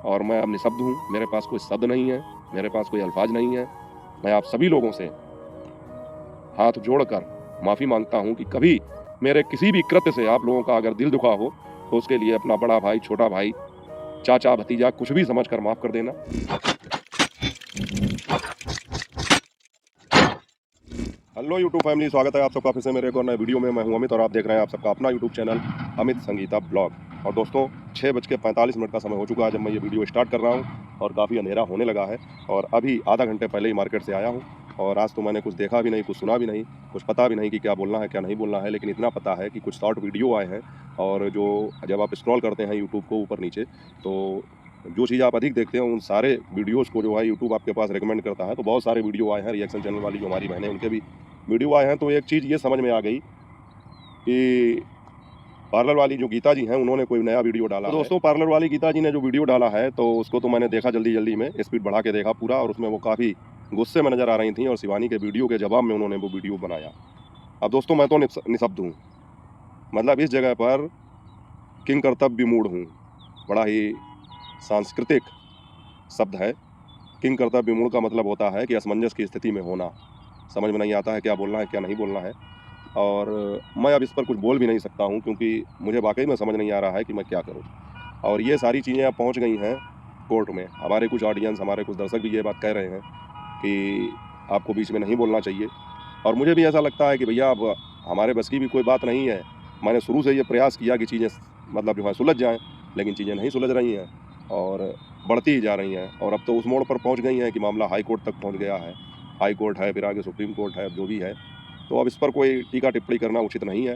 और मैं अब निशब्द हूँ। मेरे पास कोई शब्द नहीं है, मेरे पास कोई अल्फाज नहीं है। मैं आप सभी लोगों से हाथ जोड़कर माफ़ी मांगता हूँ कि कभी मेरे किसी भी कृत्य से आप लोगों का अगर दिल दुखा हो तो उसके लिए अपना बड़ा भाई, छोटा भाई, चाचा, भतीजा कुछ भी समझकर माफ़ कर देना। हेलो यूट्यूब फैमिली, स्वागत है आप सबका फिर से मेरे एक और नए वीडियो में। मैं हूं अमित और आप देख रहे हैं आप सबका अपना YouTube channel Amit Sangeeta blog. और दोस्तों 6:45 का समय हो चुका है जब मैं ये वीडियो स्टार्ट कर रहा हूं और काफ़ी अंधेरा होने लगा है। और अभी आधा घंटे पहले ही मार्केट से आया हूं और आज तो मैंने कुछ देखा भी नहीं, कुछ सुना भी नहीं, कुछ पता भी नहीं कि क्या बोलना है क्या नहीं बोलना है। लेकिन इतना पता है कि कुछ शॉर्ट वीडियो आए हैं और जो जब आप स्क्रॉल करते हैं यूट्यूब को ऊपर नीचे तो जो चीज़ आप अधिक देखते हैं उन सारे वीडियोज़ को जो है यूट्यूब आपके पास रिकमेंड करता है। तो बहुत सारे वीडियो आए हैं, रिएक्शन चैनल वाली जो हमारी बहनें उनके भी वीडियो आए हैं। तो एक चीज़ ये समझ में आ गई कि पार्लर वाली जो गीता जी हैं उन्होंने कोई नया वीडियो डाला है। दोस्तों पार्लर वाली गीता जी ने जो वीडियो डाला है तो उसको तो मैंने देखा जल्दी में, स्पीड बढ़ा के देखा पूरा, और उसमें वो काफ़ी गुस्से में नज़र आ रही थी और शिवानी के वीडियो के जवाब में उन्होंने वो वीडियो बनाया। अब दोस्तों मैं तो निशब्द हूँ, मतलब इस जगह पर किंग कर्तव्य विमूढ़ हूँ। बड़ा ही सांस्कृतिक शब्द है। किंग कर्तव्य विमूढ़ का मतलब होता है कि असमंजस की स्थिति में होना, समझ में नहीं आता है क्या बोलना है क्या नहीं बोलना है। और मैं अब इस पर कुछ बोल भी नहीं सकता हूँ क्योंकि मुझे वाकई में समझ नहीं आ रहा है कि मैं क्या करूँ। और ये सारी चीज़ें अब पहुँच गई हैं कोर्ट में। हमारे कुछ ऑडियंस, हमारे कुछ दर्शक भी ये बात कह रहे हैं कि आपको बीच में नहीं बोलना चाहिए। और मुझे भी ऐसा लगता है कि भैया अब हमारे बस की भी कोई बात नहीं है। मैंने शुरू से ये प्रयास किया कि चीज़ें मतलब जो है सुलझ जाएँ, लेकिन चीज़ें नहीं सुलझ रही हैं और बढ़ती ही जा रही हैं। और अब तो उस मोड़ पर पहुँच गई हैं कि मामला हाई कोर्ट तक पहुँच गया है। हाई कोर्ट है, फिर आगे सुप्रीम कोर्ट है, जो भी है। तो अब इस पर कोई टीका टिप्पणी करना उचित नहीं है।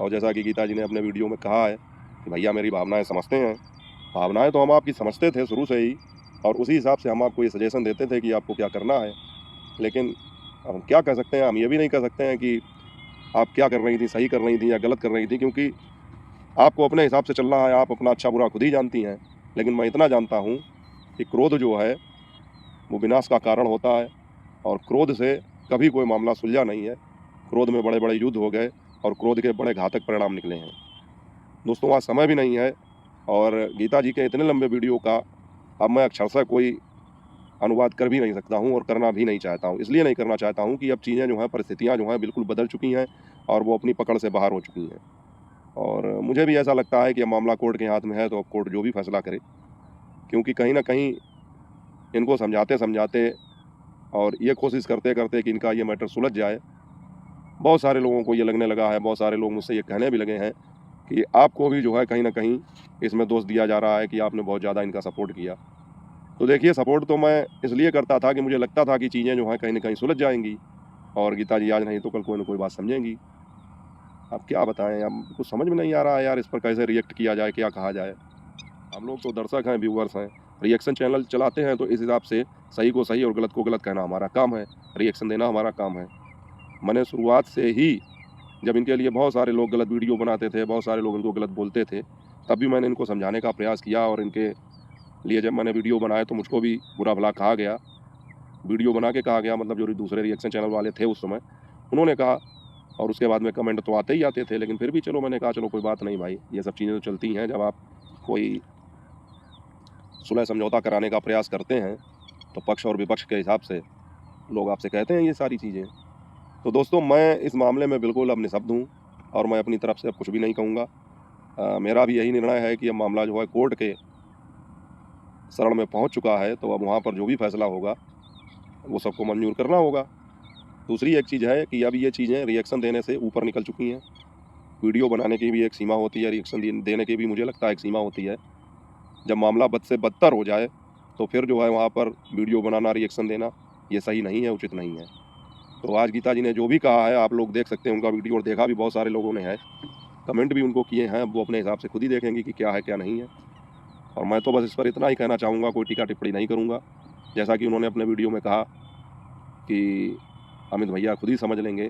और जैसा कि गीता जी ने अपने वीडियो में कहा है कि भैया मेरी भावनाएं समझते हैं। भावनाएं तो हम आपकी समझते थे शुरू से ही और उसी हिसाब से हम आपको ये सजेशन देते थे कि आपको क्या करना है। लेकिन हम क्या कह सकते हैं, हम ये भी नहीं कह सकते हैं कि आप क्या कर रही थी, सही कर रही थी या गलत कर रही थी, क्योंकि आपको अपने हिसाब से चलना है। आप अपना अच्छा बुरा खुद ही जानती हैं। लेकिन मैं इतना जानता हूँ कि क्रोध जो है वो विनाश का कारण होता है और क्रोध से कभी कोई मामला सुलझा नहीं है। क्रोध में बड़े बड़े युद्ध हो गए और क्रोध के बड़े घातक परिणाम निकले हैं। दोस्तों आज समय भी नहीं है और गीता जी के इतने लंबे वीडियो का अब मैं अक्षरशः कोई अनुवाद कर भी नहीं सकता हूँ और करना भी नहीं चाहता हूँ। इसलिए नहीं करना चाहता हूँ कि अब चीज़ें जो हैं, परिस्थितियाँ जो हैं बिल्कुल बदल चुकी हैं और वो अपनी पकड़ से बाहर हो चुकी हैं। और मुझे भी ऐसा लगता है कि अब मामला कोर्ट के हाथ में है तो अब कोर्ट जो भी फैसला करे, क्योंकि कहीं ना कहीं इनको समझाते समझाते और ये कोशिश करते करते कि इनका ये मैटर सुलझ जाए, बहुत सारे लोगों को ये लगने लगा है, बहुत सारे लोग मुझसे ये कहने भी लगे हैं कि आपको भी जो है कहीं ना कहीं इसमें दोष दिया जा रहा है कि आपने बहुत ज़्यादा इनका सपोर्ट किया। तो देखिए, सपोर्ट तो मैं इसलिए करता था कि मुझे लगता था कि चीज़ें जो हैं कहीं ना कहीं सुलझ जाएंगी और गीता जी आज नहीं तो कल कोई ना कोई बात समझेंगी। अब क्या बताएं, अब कुछ समझ में नहीं आ रहा है यार, इस पर कैसे रिएक्ट किया जाए, क्या कहा जाए। हम लोग तो दर्शक हैं, व्यूवर्स हैं, रिएक्शन चैनल चलाते हैं तो इस हिसाब से सही को सही और गलत को गलत कहना हमारा काम है, रिएक्शन देना हमारा काम है। मैंने शुरुआत से ही, जब इनके लिए बहुत सारे लोग गलत वीडियो बनाते थे, बहुत सारे लोग इनको गलत बोलते थे, तब भी मैंने इनको समझाने का प्रयास किया। और इनके लिए जब मैंने वीडियो बनाए तो मुझको भी बुरा भला कहा गया, वीडियो बना के कहा गया, मतलब जो दूसरे रिएक्शन चैनल वाले थे उस समय उन्होंने कहा। और उसके बाद में कमेंट तो आते ही आते थे, लेकिन फिर भी चलो मैंने कहा चलो कोई बात नहीं भाई, ये सब चीज़ें तो चलती हैं। जब आप कोई सुलह समझौता कराने का प्रयास करते हैं तो पक्ष और विपक्ष के हिसाब से लोग आपसे कहते हैं ये सारी चीज़ें। तो दोस्तों मैं इस मामले में बिल्कुल अब निशब्द हूँ और मैं अपनी तरफ से अब कुछ भी नहीं कहूँगा। मेरा भी यही निर्णय है कि अब मामला जो है कोर्ट के शरण में पहुँच चुका है, तो अब वहाँ पर जो भी फैसला होगा वो सबको मंजूर करना होगा। दूसरी एक चीज़ है कि अब ये चीज़ें रिएक्शन देने से ऊपर निकल चुकी हैं। वीडियो बनाने की भी एक सीमा होती है, रिएक्शन देने की भी मुझे लगता है एक सीमा होती है। जब मामला बद से बदतर हो जाए तो फिर जो है वहाँ पर वीडियो बनाना, रिएक्शन देना ये सही नहीं है, उचित नहीं है। तो आज गीता जी ने जो भी कहा है आप लोग देख सकते हैं, उनका वीडियो और देखा भी बहुत सारे लोगों ने है, कमेंट भी उनको किए हैं। वो अपने हिसाब से खुद ही देखेंगे कि क्या है क्या नहीं है। और मैं तो बस इस पर इतना ही कहना चाहूँगा, कोई टीका टिप्पणी नहीं करूँगा। जैसा कि उन्होंने अपने वीडियो में कहा कि अमित भैया खुद ही समझ लेंगे,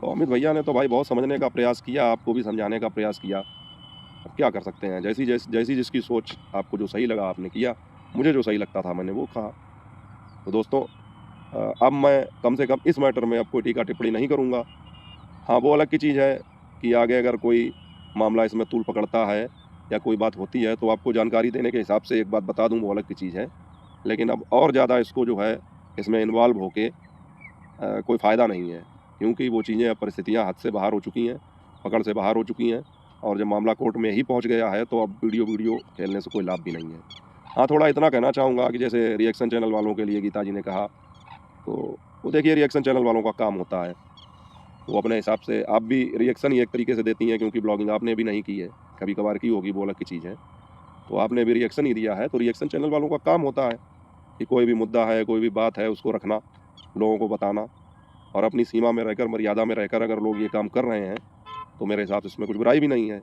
तो अमित भैया ने तो भाई बहुत समझने का प्रयास किया, आपको भी समझाने का प्रयास किया। अब क्या कर सकते हैं, जैसी जिसकी सोच, आपको जो सही लगा आपने किया, मुझे जो सही लगता था मैंने वो कहा। तो दोस्तों अब मैं कम से कम इस मैटर में अब कोई टीका टिप्पणी नहीं करूँगा। हाँ, वो अलग की चीज़ है कि आगे अगर कोई मामला इसमें तूल पकड़ता है या कोई बात होती है तो आपको जानकारी देने के हिसाब से एक बात बता दूँ, वो अलग की चीज़ है। लेकिन अब और ज़्यादा इसको जो है इसमें इन्वॉल्व होके कोई फ़ायदा नहीं है, क्योंकि वो चीज़ें अब परिस्थितियाँ हद से बाहर हो चुकी हैं, पकड़ से बाहर हो चुकी हैं, और जब मामला कोर्ट में ही पहुँच गया है तो अब वीडियो खेलने से कोई लाभ भी नहीं है। हाँ, थोड़ा इतना कहना चाहूँगा कि जैसे रिएक्शन चैनल वालों के लिए गीता जी ने कहा, तो वो देखिए रिएक्शन चैनल वालों का काम होता है, वो अपने हिसाब से, आप भी रिएक्शन ही एक तरीके से देती हैं, क्योंकि ब्लॉगिंग आपने भी नहीं की है, कभी-कभार की होगी, वो अलग की चीज़ है। तो आपने भी रिएक्शन ही दिया है, तो रिएक्शन चैनल वालों का काम होता है कि कोई भी मुद्दा है, कोई भी बात है, उसको रखना, लोगों को बताना, और अपनी सीमा में रहकर, मर्यादा में रहकर अगर लोग ये काम कर रहे हैं, तो मेरे हिसाब से इसमें कुछ बुराई भी नहीं है।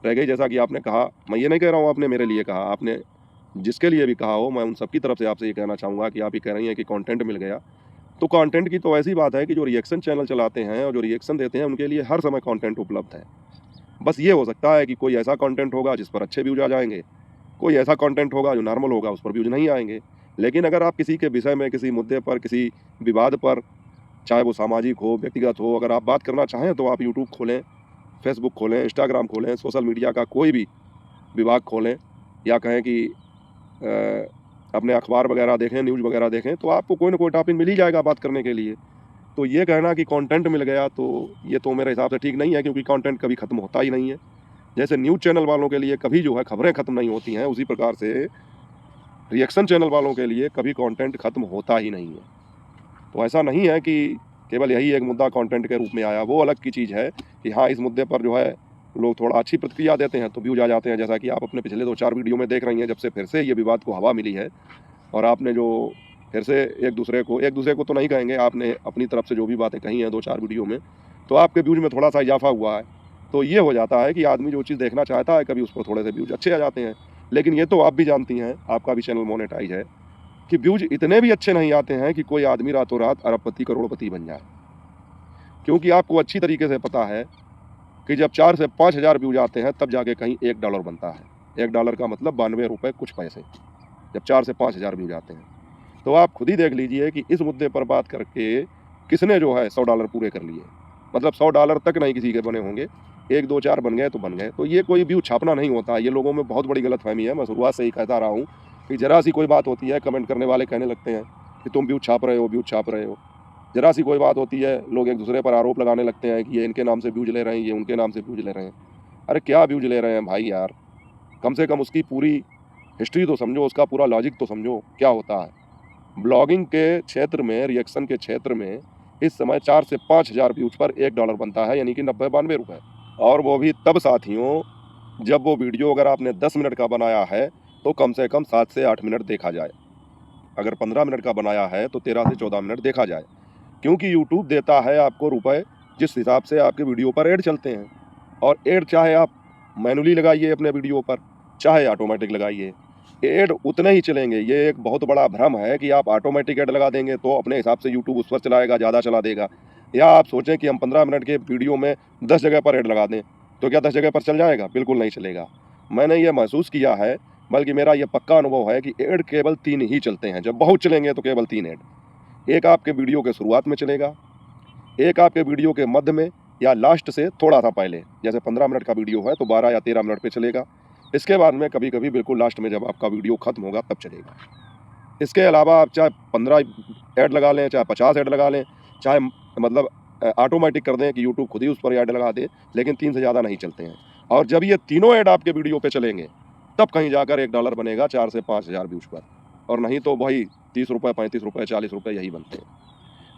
रह गई, जैसा कि आपने कहा, मैं ये नहीं कह रहा हूँ आपने मेरे लिए कहा, आपने जिसके लिए भी कहा हो, मैं उन सबकी तरफ से आपसे ये कहना चाहूँगा कि आप ये कह रही हैं कि कंटेंट मिल गया, तो कंटेंट की तो ऐसी बात है कि जो रिएक्शन चैनल चलाते हैं और जो रिएक्शन देते हैं, उनके लिए हर समय कंटेंट उपलब्ध है। बस ये हो सकता है कि कोई ऐसा कंटेंट होगा जिस पर अच्छे व्यूज़ आ जाएँगे, कोई ऐसा कंटेंट होगा जो नॉर्मल होगा, उस पर व्यूज़ नहीं आएँगे। लेकिन अगर आप किसी के विषय में, किसी मुद्दे पर, किसी विवाद पर, चाहे वो सामाजिक हो, व्यक्तिगत हो, अगर आप बात करना चाहें तो आप यूट्यूब खोलें, फेसबुक खोलें, इंस्टाग्राम खोलें, सोशल मीडिया का कोई भी विभाग खोलें, या कहें कि अपने अखबार वगैरह देखें, न्यूज़ वगैरह देखें, तो आपको कोई ना कोई टॉपिक मिल ही जाएगा बात करने के लिए। तो ये कहना कि कंटेंट मिल गया, तो ये तो मेरे हिसाब से ठीक नहीं है, क्योंकि कंटेंट कभी ख़त्म होता ही नहीं है। जैसे न्यूज़ चैनल वालों के लिए कभी जो है खबरें ख़त्म नहीं होती हैं, उसी प्रकार से रिएक्शन चैनल वालों के लिए कभी कंटेंट ख़त्म होता ही नहीं है। तो ऐसा नहीं है कि केवल यही एक मुद्दा कंटेंट के रूप में आया, वो अलग की चीज़ है कि हाँ, इस मुद्दे पर जो है लोग थोड़ा अच्छी प्रतिक्रिया देते हैं तो व्यूज़ आ जाते हैं, जैसा कि आप अपने पिछले 2-4 वीडियो में देख रही हैं, जब से फिर से ये विवाद को हवा मिली है, और आपने जो फिर से एक दूसरे को तो नहीं कहेंगे, आपने अपनी तरफ से जो भी बातें कही हैं 2-4 वीडियो में, तो आपके व्यूज़ में थोड़ा-सा इज़ाफ़ा हुआ है। तो ये हो जाता है कि आदमी जो चीज़ देखना चाहता है, कभी उस पर थोड़े से व्यूज़ अच्छे आ जाते हैं। लेकिन ये तो आप भी जानती हैं, आपका भी चैनल मोनेटाइज़ है, कि व्यूज़ इतने भी अच्छे नहीं आते हैं कि कोई आदमी रातों-रात अरबपति, करोड़पति बन जाए। क्योंकि आपको अच्छी तरीके से पता है कि जब 4 से 5,000 व्यूज़ आते हैं, तब जाके कहीं $1 बनता है। $1 का मतलब 92 रुपए कुछ पैसे, जब 4 से 5,000 व्यूज़ आते हैं। तो आप खुद ही देख लीजिए कि इस मुद्दे पर बात करके किसने जो है $100 पूरे कर लिए। मतलब $100 तक नहीं किसी के बने होंगे, 1, 2, 4 बन गए तो बन गए। तो ये कोई व्यू छापना नहीं होता, ये लोगों में बहुत बड़ी गलतफ़हमी है। मैं शुरुआत से ही कहता रहा हूँ कि ज़रा-सी कोई बात होती है, कमेंट करने वाले कहने लगते हैं कि तुम व्यू छाप रहे हो, व्यू छाप रहे हो। ज़रा-सी कोई बात होती है, लोग एक-दूसरे पर आरोप लगाने लगते हैं कि ये इनके नाम से व्यूज़ ले रहे हैं, ये उनके नाम से व्यूज़ ले रहे हैं। अरे क्या व्यूज़ ले रहे हैं भाई यार? कम से कम उसकी पूरी हिस्ट्री तो समझो, उसका पूरा लॉजिक तो समझो, क्या होता है। ब्लॉगिंग के क्षेत्र में, रिएक्शन के क्षेत्र में इस समय 4 से 5,000 व्यूज़ पर $1 बनता है, यानी कि 90-92 रुपए। और वो भी तब साथियों, जब वो वीडियो अगर आपने 10 मिनट का बनाया है, तो कम से कम 7 से 8 मिनट देखा जाए। अगर 15 मिनट का बनाया है, तो 13 से 14 मिनट देखा जाए। क्योंकि यूट्यूब देता है आपको रुपए, जिस हिसाब से आपके वीडियो पर ऐड चलते हैं। और ऐड चाहे आप मैनुअली लगाइए अपने वीडियो पर, चाहे ऑटोमेटिक लगाइए, ऐड उतने ही चलेंगे। ये एक बहुत बड़ा भ्रम है कि आप ऑटोमेटिक ऐड लगा देंगे तो अपने हिसाब से यूट्यूब उस पर चलाएगा, ज़्यादा चला देगा। या आप सोचें कि हम 15 मिनट के वीडियो में 10 जगह पर ऐड लगा दें, तो क्या 10 जगह पर चल जाएगा? बिल्कुल नहीं चलेगा। मैंने ये महसूस किया है, बल्कि मेरा ये पक्का अनुभव है कि ऐड केवल 3 ही चलते हैं। जब बहुत चलेंगे तो केवल 3 ऐड। एक आपके वीडियो के शुरुआत में चलेगा, एक आपके वीडियो के मध्य में, या लास्ट से थोड़ा-सा पहले। जैसे 15 मिनट का वीडियो है तो 12 या 13 मिनट पे चलेगा। इसके बाद में कभी-कभी बिल्कुल लास्ट में जब आपका वीडियो खत्म होगा तब चलेगा। इसके अलावा आप चाहे 15 ऐड लगा लें, चाहे 50 ऐड लगा लें, चाहे मतलब ऑटोमेटिक कर दें कि यूट्यूब खुद ही उस पर ऐड लगा दे, लेकिन 3 से ज़्यादा नहीं चलते हैं। और जब ये तीनों ऐड आपके वीडियो पे चलेंगे, तब कहीं जाकर $1 बनेगा 4 से 5,000 व्यूज़ पर। और नहीं तो वही ₹30, ₹35, ₹40 यही बनते हैं।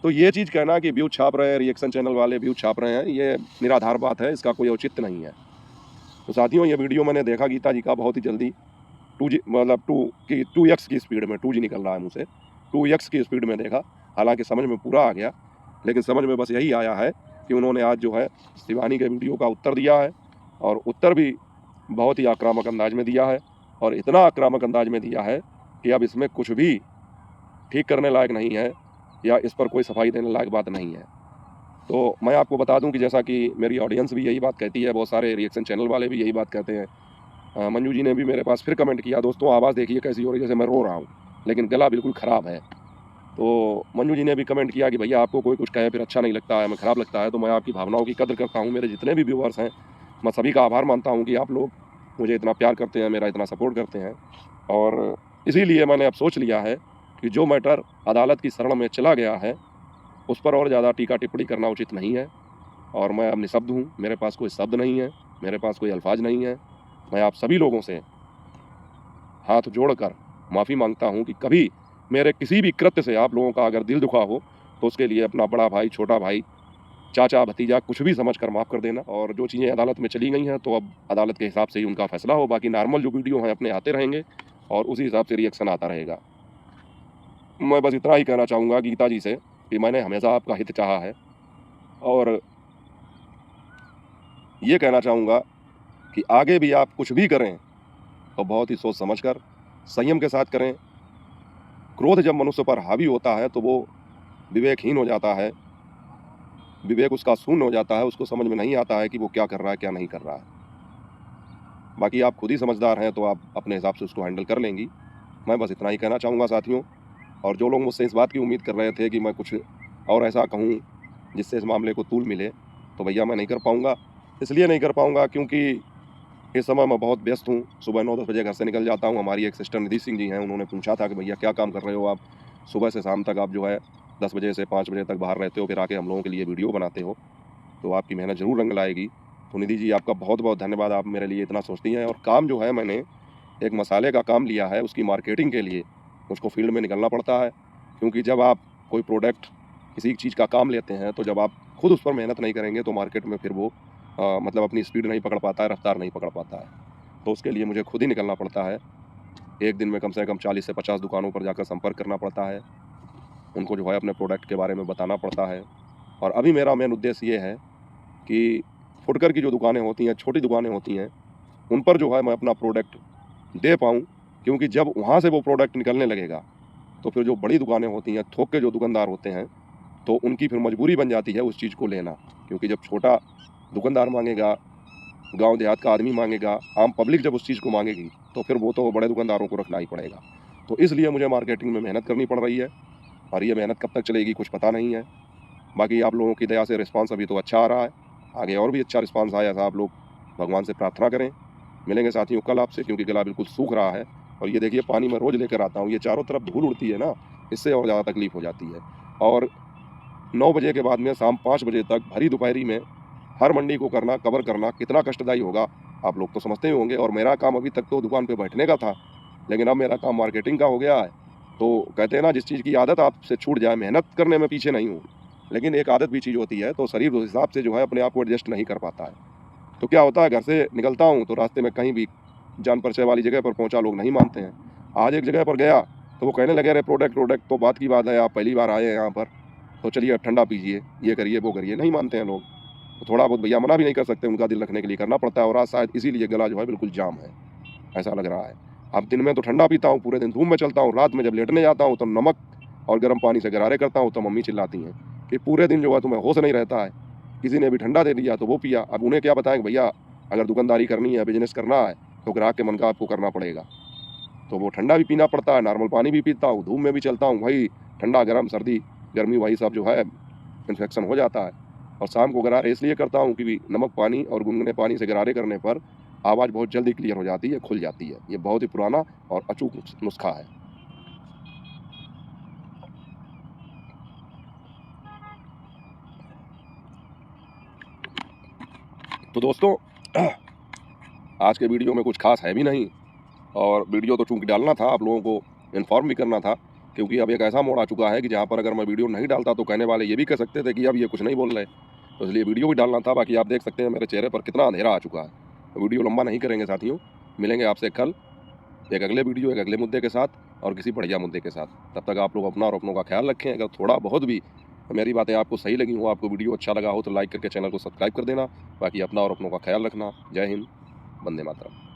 तो ये चीज़ कहना कि व्यू छाप रहे हैं, रिएक्शन चैनल वाले व्यू छाप रहे हैं, ये निराधार बात है, इसका कोई औचित्य नहीं है। तो साथियों, ये वीडियो मैंने देखा गीता जी का बहुत ही जल्दी 2G मतलब 2x की स्पीड में, 2G निकल रहा है मुँह से, 2x की स्पीड में देखा। हालाँकि समझ में पूरा आ गया, लेकिन समझ में बस यही आया है कि उन्होंने आज जो है शिवानी के वीडियो का उत्तर दिया है, और उत्तर भी बहुत ही आक्रामक अंदाज में दिया है, और इतना आक्रामक अंदाज में दिया है कि अब इसमें कुछ भी ठीक करने लायक नहीं है, या इस पर कोई सफाई देने लायक बात नहीं है। तो मैं आपको बता दूं कि जैसा कि मेरी ऑडियंस भी यही बात कहती है, बहुत सारे रिएक्शन चैनल वाले भी यही बात कहते हैं। मंजू जी ने भी मेरे पास फिर कमेंट किया, दोस्तों आवाज़ देखिए कैसी हो रही है, जैसे मैं रो रहा हूँ, लेकिन गला बिल्कुल ख़राब है। तो मंजू जी ने भी कमेंट किया कि भैया आपको कोई कुछ कहे फिर अच्छा नहीं लगता है, मैं ख़राब लगता है। तो मैं आपकी भावनाओं की कदर करता हूँ। मेरे जितने भी व्यूअर्स हैं, मैं सभी का आभार मानता हूँ कि आप लोग मुझे इतना प्यार करते हैं, मेरा इतना सपोर्ट करते हैं। और इसीलिए मैंने अब सोच लिया है कि जो मैटर अदालत की शरण में चला गया है उस पर और ज़्यादा टीका टिप्पणी करना उचित नहीं है। और मैं अब निःशब्द हूँ, मेरे पास कोई शब्द नहीं है, मेरे पास कोई अल्फाज नहीं है। मैं आप सभी लोगों से हाथ जोड़कर माफ़ी मांगता हूँ कि कभी मेरे किसी भी कृत्य से आप लोगों का अगर दिल दुखा हो तो उसके लिए अपना बड़ा भाई, छोटा भाई, चाचा, भतीजा कुछ भी समझकर माफ़ कर देना। और जो चीज़ें अदालत में चली गई हैं तो अब अदालत के हिसाब से ही उनका फैसला हो। बाकी नॉर्मल जो वीडियो हैं अपने आते रहेंगे और उसी हिसाब से रिएक्शन आता रहेगा। मैं बस इतना ही कहना चाहूँगा गीता जी से कि मैंने हमेशा आपका हित चाहा है। और ये कहना चाहूँगा कि आगे भी आप कुछ भी करें तो बहुत ही सोच समझकर, संयम के साथ करें। क्रोध जब मनुष्य पर हावी होता है तो वो विवेकहीन हो जाता है, विवेक उसका शून्य हो जाता है, उसको समझ में नहीं आता है कि वो क्या कर रहा है, क्या नहीं कर रहा है। बाकी आप खुद ही समझदार हैं तो आप अपने हिसाब से उसको हैंडल कर लेंगी। मैं बस इतना ही कहना चाहूँगा साथियों। और जो लोग मुझसे इस बात की उम्मीद कर रहे थे कि मैं कुछ और ऐसा कहूँ जिससे इस मामले को तूल मिले, तो भैया मैं नहीं कर पाऊँगा। इसलिए नहीं कर पाऊँगा क्योंकि इस समय मैं बहुत व्यस्त हूँ। सुबह 9-10 बजे घर से निकल जाता हूँ। हमारी एक सिस्टर निधि सिंह जी हैं, उन्होंने पूछा था कि भैया क्या काम कर रहे हो आप? सुबह से शाम तक आप जो है 10 बजे से 5 बजे तक बाहर रहते हो, फिर आके हम लोगों के लिए वीडियो बनाते हो, तो आपकी मेहनत ज़रूर रंग लाएगी। तो निधि जी आपका बहुत बहुत धन्यवाद, आप मेरे लिए इतना सोचती हैं। और काम जो है मैंने एक मसाले का काम लिया है, उसकी मार्केटिंग के लिए मुझको फील्ड में निकलना पड़ता है। क्योंकि जब आप कोई प्रोडक्ट, किसी चीज़ का काम लेते हैं तो जब आप खुद उस पर मेहनत नहीं करेंगे तो मार्केट में फिर वो मतलब अपनी स्पीड नहीं पकड़ पाता है, रफ्तार नहीं पकड़ पाता है। तो उसके लिए मुझे खुद ही निकलना पड़ता है। एक दिन में कम से कम 40 से 50 दुकानों पर जाकर संपर्क करना पड़ता है, उनको जो है अपने प्रोडक्ट के बारे में बताना पड़ता है। और अभी मेरा मेन उद्देश्य ये है कि फुटकर की जो दुकानें होती हैं, छोटी दुकानें होती हैं, उन पर जो है मैं अपना प्रोडक्ट दे पाऊँ। क्योंकि जब वहाँ से वो प्रोडक्ट निकलने लगेगा तो फिर जो बड़ी दुकानें होती हैं, थोक के जो दुकानदार होते हैं, तो उनकी फिर मजबूरी बन जाती है उस चीज़ को लेना। क्योंकि जब छोटा दुकानदार मांगेगा, गांव देहात का आदमी मांगेगा, आम पब्लिक जब उस चीज़ को मांगेगी तो फिर वो तो बड़े दुकानदारों को रखना ही पड़ेगा। तो इसलिए मुझे मार्केटिंग में मेहनत करनी पड़ रही है और ये मेहनत कब तक चलेगी कुछ पता नहीं है। बाकी आप लोगों की दया से रिस्पांस अभी तो अच्छा आ रहा है, आगे और भी अच्छा रिस्पांस आए ऐसा आप लोग भगवान से प्रार्थना करें। मिलेंगे साथियों कल आपसे, क्योंकि गला बिल्कुल सूख रहा है। और ये देखिए पानी मैं रोज़ लेकर आता हूँ, ये चारों तरफ धूल उड़ती है ना, इससे और ज़्यादा तकलीफ़ हो जाती है। और 9 बजे के बाद में शाम 5 बजे तक भरी दोपहरी में हर मंडी को करना, कवर करना कितना कष्टदायी होगा आप लोग तो समझते ही होंगे। और मेरा काम अभी तक तो दुकान पे बैठने का था, लेकिन अब मेरा काम मार्केटिंग का हो गया है। तो कहते हैं ना, जिस चीज़ की आदत आपसे छूट जाए, मेहनत करने में पीछे नहीं हूँ, लेकिन एक आदत भी चीज़ होती है तो शरीर उस हिसाब से जो है अपने आप को एडजस्ट नहीं कर पाता है। तो क्या होता है, घर से निकलता हूँ तो रास्ते में कहीं भी जान परिचय वाली जगह पर पहुँचा, लोग नहीं मानते हैं। आज एक जगह पर गया तो वो कहने लगे अरे प्रोडक्ट तो बात की बात है, आप पहली बार आए हैं यहाँ पर, तो चलिए अब ठंडा पीजिए, ये करिए वो करिए, नहीं मानते हैं लोग। तो थोड़ा बहुत भैया मना भी नहीं कर सकते, उनका दिल रखने के लिए करना पड़ता है। और आज शायद इसीलिए गला जो है बिल्कुल जाम है, ऐसा लग रहा है। अब दिन में तो ठंडा पीता हूँ, पूरे दिन धूप में चलता हूँ, रात में जब लेटने जाता हूँ तो नमक और गर्म पानी से गरारे करता हूँ तो मम्मी चिल्लाती हैं कि पूरे दिन जो है तुम्हें होश नहीं रहता है। किसी ने भी ठंडा दे दिया तो वो पिया। अब उन्हें क्या बताएं कि भैया अगर दुकानदारी करनी है, बिजनेस करना है तो ग्राहक के मन का आपको करना पड़ेगा। तो वो ठंडा भी पीना पड़ता है, नॉर्मल पानी भी पीता हूँ, धूप में भी चलता हूँ, वही ठंडा गर्म सर्दी गर्मी वही सब जो है इन्फेक्शन हो जाता है। और शाम को गरारे इसलिए करता हूँ कि नमक पानी और गुनगुने पानी से गरारे करने पर आवाज़ बहुत जल्दी क्लियर हो जाती है, खुल जाती है। ये बहुत ही पुराना और अचूक नुस्खा है। तो दोस्तों आज के वीडियो में कुछ खास है भी नहीं, और वीडियो तो चूंकि डालना था, आप लोगों को इन्फॉर्म भी करना था। क्योंकि अब एक ऐसा मोड़ आ चुका है कि जहाँ पर अगर मैं वीडियो नहीं डालता तो कहने वाले ये भी कह सकते थे कि अब ये कुछ नहीं बोल रहे, तो इसलिए वीडियो भी डालना था। बाकी आप देख सकते हैं मेरे चेहरे पर कितना अंधेरा आ चुका है। तो वीडियो लंबा नहीं करेंगे साथियों, मिलेंगे आपसे कल एक अगले वीडियो, एक अगले मुद्दे के साथ और किसी बढ़िया मुद्दे के साथ। तब तक आप लोग अपना और अपनों का ख्याल रखें। अगर थोड़ा बहुत भी मेरी बातें आपको सही लगी हो, आपको वीडियो अच्छा लगा हो, तो लाइक करके चैनल को सब्सक्राइब कर देना। बाकी अपना और अपनों का ख्याल रखना। जय हिंद, वंदे मातरम।